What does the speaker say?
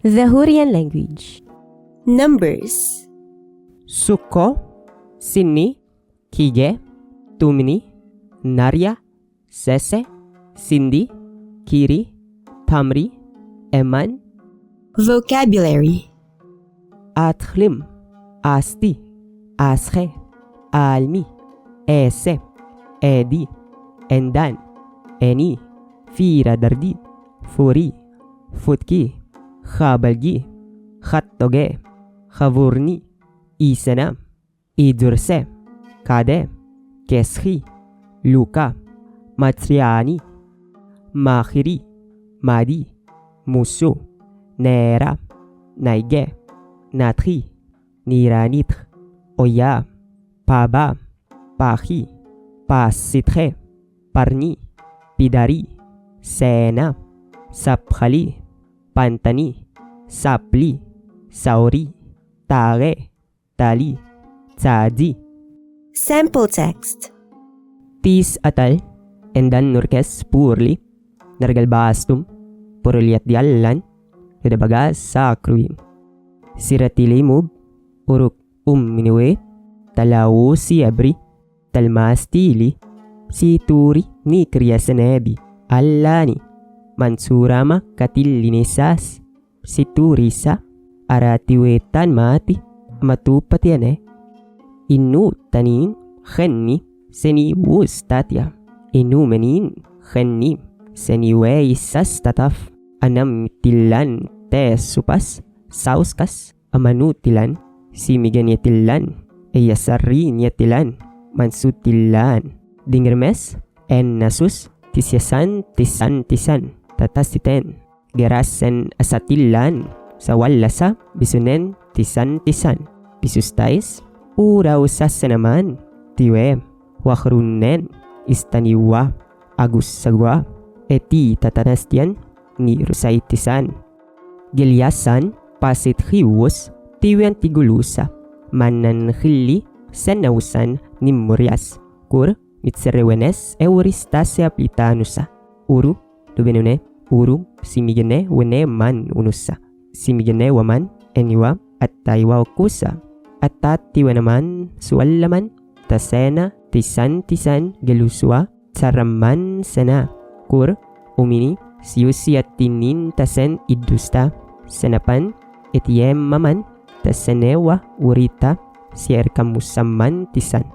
The Hurrian language. Numbers. Sukko, Sinni, Kige, Tumni, Narya, Sese, Sindi, Kiri, Tamri, Eman. Vocabulary. Atkhlim, Asti, Askhe, Almi, Ese, Edi, Endan, Eni, Fira Dardi, Furi, Futki, Khabalgi, Khattoge, Khavurni, Isana, Idurse, Kade, Keshi, Luka, Matriani, Makhiri, Madi, Musu, Nera, Naige, Natri, Niranitr, Oya, Paba, Pahi, Pasitre, Parni, Pidari, Sena, Saphali, Pantani, Sapli, Sauri, Tare, Tali, Tsadi. Sample text. Tis atal, endan nurkes purli, nargalbastum, puruliat diallan, redabagas sakruin. Siratilimub, uruk minue, talawu si abri, talmastili, si turi ni kriyasanebi, allani, mansurama katillinisas, si turisa, aratiwetan mati, matupatiane, inu tanin, khenni, seni wustatya, inu menin, khenni, seni weisas tataf, anam tilan tes supas, sauskas, amanutilan, simiganyatilan, eyasarinyatilan, mansutilan, dingermes, en nasus, tisyasan, tisan, tatasiten, gerasen asatilan, sawallasa, bisunen, tisan, bisustais, urausasa naman, tiwe, wakrunen, istaniwa, agus sagwa, eti tatanastian, ni rusaitisan, gilyasan, pasit hiwus, tiwen tigulusa, manan khili, sanausan, nimuryas, kur, mitserewenes, euristase aplitanusa, uru, dubenune, uru, simigene, wene man unusa, simigene waman, eniwa, at taiwa okusa, atati naman, suwallaman, tasena, tisan, gelusua, tsaraman sena, kur, umini, siusi at tinin tasen idusta, senapan, etiem maman, tasenewa, urita, sierkamusaman tisan.